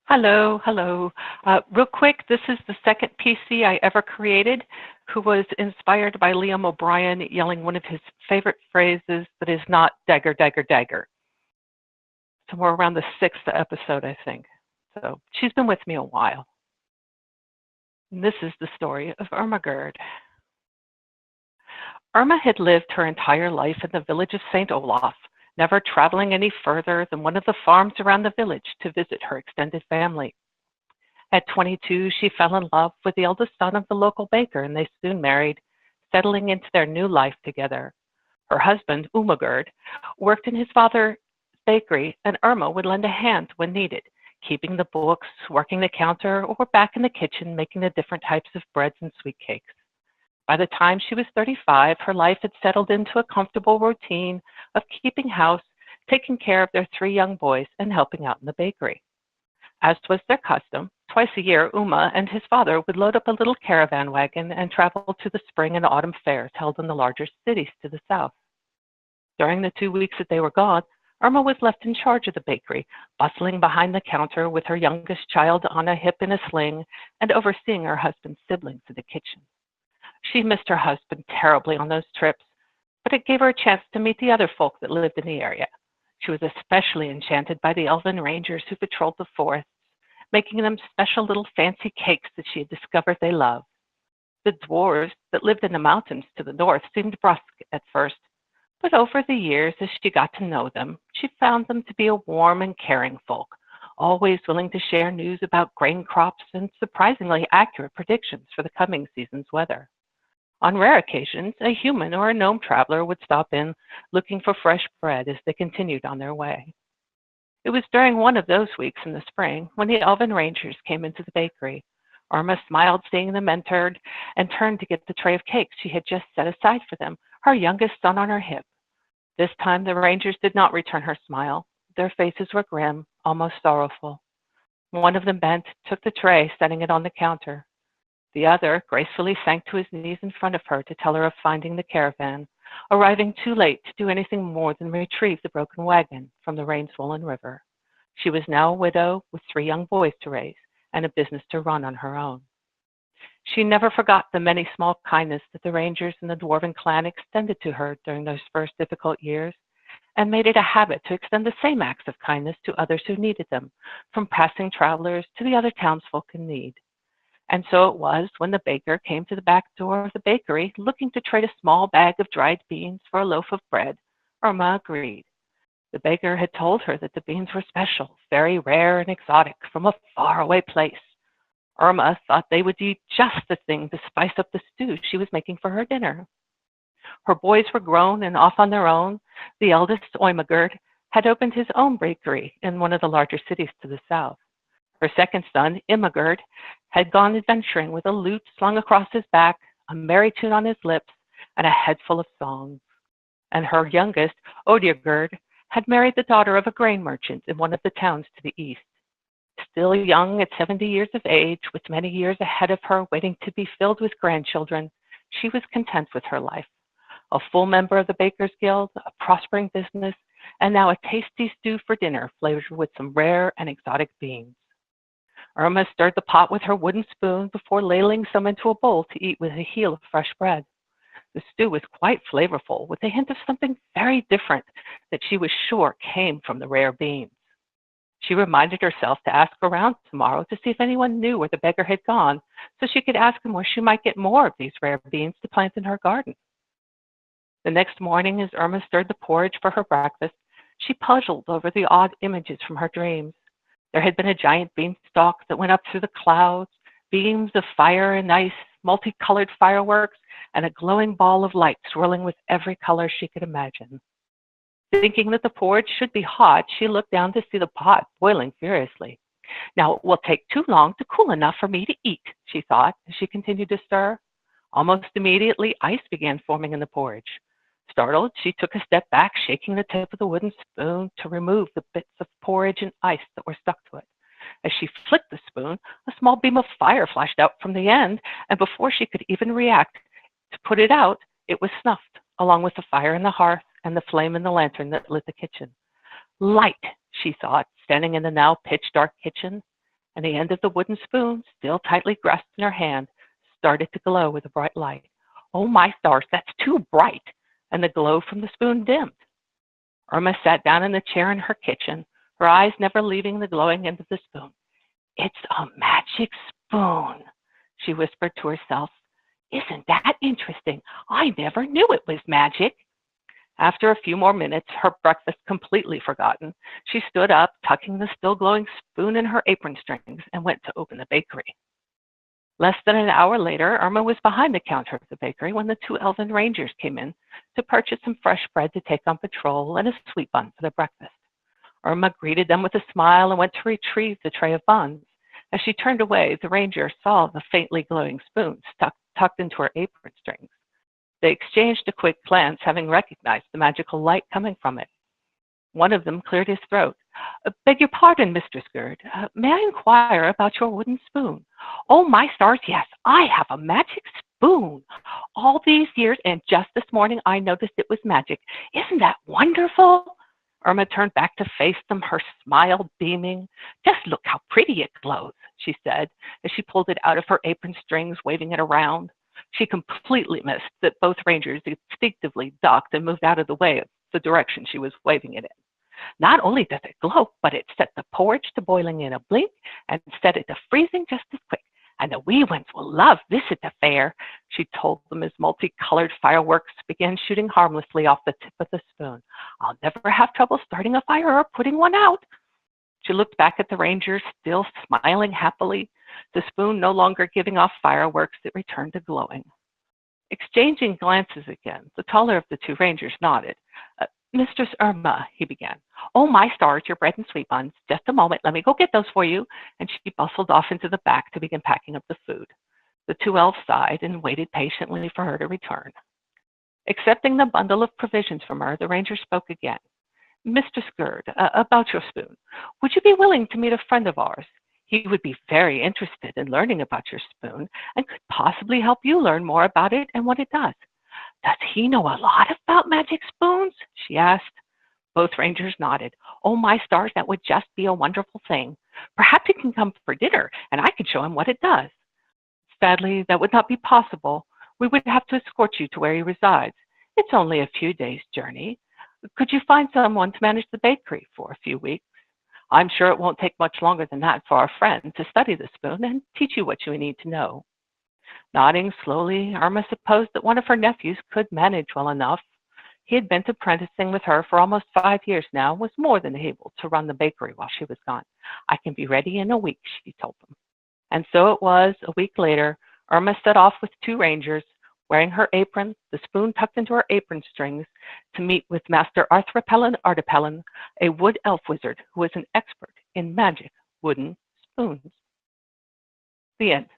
Hello, hello. Real quick, this is the second PC I ever created who was inspired by Liam O'Brien yelling one of his favorite phrases that is not dagger, dagger, dagger. Somewhere around the sixth episode, I think. So she's been with me a while. And this is the story of Ehrma Gerd. Ehrma had lived her entire life in the village of St. Olaf, never traveling any further than one of the farms around the village to visit her extended family. At 22, she fell in love with the eldest son of the local baker, and they soon married, settling into their new life together. Her husband, Gerd, worked in his father's bakery, and Ehrma would lend a hand when needed, keeping the books, working the counter, or back in the kitchen making the different types of breads and sweet cakes. By the time she was 35, her life had settled into a comfortable routine of keeping house, taking care of their 3 young boys, and helping out in the bakery. As was their custom, twice a year, and his father would load up a little caravan wagon and travel to the spring and autumn fairs held in the larger cities to the south. During the 2 weeks that they were gone, Ehrma was left in charge of the bakery, bustling behind the counter with her youngest child on a hip in a sling and overseeing her husband's siblings in the kitchen. She missed her husband terribly on those trips, but it gave her a chance to meet the other folk that lived in the area. She was especially enchanted by the elven rangers who patrolled the forests, making them special little fancy cakes that she had discovered they loved. The dwarves that lived in the mountains to the north seemed brusque at first, but over the years, as she got to know them, she found them to be a warm and caring folk, always willing to share news about grain crops and surprisingly accurate predictions for the coming season's weather. On rare occasions, a human or a gnome traveler would stop in looking for fresh bread as they continued on their way. It was during one of those weeks in the spring when the elven rangers came into the bakery. Ehrma smiled seeing them entered and turned to get the tray of cakes she had just set aside for them, her youngest son on her hip. This time the rangers did not return her smile. Their faces were grim, almost sorrowful. One of them bent, took the tray, setting it on the counter. The other gracefully sank to his knees in front of her to tell her of finding the caravan, arriving too late to do anything more than retrieve the broken wagon from the rain-swollen river. She was now a widow with 3 young boys to raise and a business to run on her own. She never forgot the many small kindnesses that the rangers and the dwarven clan extended to her during those first difficult years, and made it a habit to extend the same acts of kindness to others who needed them, from passing travelers to the other townsfolk in need. And so it was when the baker came to the back door of the bakery looking to trade a small bag of dried beans for a loaf of bread, Ehrma agreed. The baker had told her that the beans were special, very rare and exotic, from a faraway place. Ehrma thought they would be just the thing to spice up the stew she was making for her dinner. Her boys were grown and off on their own. The eldest, Gerd, had opened his own bakery in one of the larger cities to the south. Her second son, Gerd, had gone adventuring with a lute slung across his back, a merry tune on his lips, and a head full of songs. And her youngest, Gerd, had married the daughter of a grain merchant in one of the towns to the east. Still young at 70 years of age, with many years ahead of her waiting to be filled with grandchildren, she was content with her life. A full member of the Bakers Guild, a prospering business, and now a tasty stew for dinner flavored with some rare and exotic beans. Ehrma stirred the pot with her wooden spoon before ladling some into a bowl to eat with a heel of fresh bread. The stew was quite flavorful, with a hint of something very different that she was sure came from the rare beans. She reminded herself to ask around tomorrow to see if anyone knew where the beggar had gone, so she could ask him where she might get more of these rare beans to plant in her garden. The next morning, as Ehrma stirred the porridge for her breakfast, she puzzled over the odd images from her dreams. There had been a giant beanstalk that went up through the clouds, beams of fire and ice, multicolored fireworks, and a glowing ball of light swirling with every color she could imagine. Thinking that the porridge should be hot, she looked down to see the pot boiling furiously. Now it will take too long to cool enough for me to eat, she thought as she continued to stir. Almost immediately, ice began forming in the porridge. Startled, she took a step back, shaking the tip of the wooden spoon to remove the bits of porridge and ice that were stuck to it. As she flicked the spoon, a small beam of fire flashed out from the end, and before she could even react to put it out, it was snuffed, along with the fire in the hearth and the flame in the lantern that lit the kitchen. Light, she thought, standing in the now pitch-dark kitchen. and the end of the wooden spoon, still tightly grasped in her hand, started to glow with a bright light. "Oh, my stars, that's too bright!" And the glow from the spoon dimmed. Ehrma sat down in the chair in her kitchen, her eyes never leaving the glowing end of the spoon. "It's a magic spoon," she whispered to herself. "Isn't that interesting? I never knew it was magic." After a few more minutes, her breakfast completely forgotten, she stood up, tucking the still glowing spoon in her apron strings, and went to open the bakery. Less than an hour later, Ehrma was behind the counter of the bakery when the two elven rangers came in to purchase some fresh bread to take on patrol and a sweet bun for their breakfast. Ehrma greeted them with a smile and went to retrieve the tray of buns. As she turned away, the ranger saw the faintly glowing spoon tucked into her apron strings. They exchanged a quick glance, having recognized the magical light coming from it. One of them cleared his throat. "Beg your pardon, Mr. Gerd. May I inquire about your wooden spoon?" "Oh, my stars, yes. I have a magic spoon. All these years, and just this morning I noticed it was magic. Isn't that wonderful?" Ehrma turned back to face them, her smile beaming. "Just look how pretty it glows," she said, as she pulled it out of her apron strings, waving it around. She completely missed that both rangers instinctively ducked and moved out of the way of the direction she was waving it in. "Not only does it glow, but it set the porridge to boiling in a blink and set it to freezing just as quick. And the wee ones will love this at the fair," she told them as multicolored fireworks began shooting harmlessly off the tip of the spoon. "I'll never have trouble starting a fire or putting one out." She looked back at the rangers, still smiling happily. The spoon no longer giving off fireworks, it returned to glowing. Exchanging glances again, the taller of the two rangers nodded. "Mistress Ehrma," he began. "Oh, my stars, your bread and sweet buns. Just a moment, let me go get those for you." And she bustled off into the back to begin packing up the food. The two elves sighed and waited patiently for her to return. Accepting the bundle of provisions from her, the ranger spoke again. "Mr. Gerd, about your spoon. Would you be willing to meet a friend of ours? He would be very interested in learning about your spoon and could possibly help you learn more about it and what it does." "Does he know a lot about magic spoons?" she asked. Both rangers nodded. "Oh, my stars, that would just be a wonderful thing. Perhaps he can come for dinner and I could show him what it does." "Sadly, that would not be possible. We would have to escort you to where he resides. It's only a few days' journey. Could you find someone to manage the bakery for a few weeks? I'm sure it won't take much longer than that for our friend to study the spoon and teach you what you need to know." Nodding slowly, Ehrma supposed that one of her nephews could manage well enough. He had been apprenticing with her for almost 5 years now and was more than able to run the bakery while she was gone. "I can be ready in a week," she told them. And so it was, a week later, Ehrma set off with two rangers, wearing her apron, the spoon tucked into her apron strings, to meet with Master Arthropelin, a wood elf wizard who was an expert in magic wooden spoons. The end.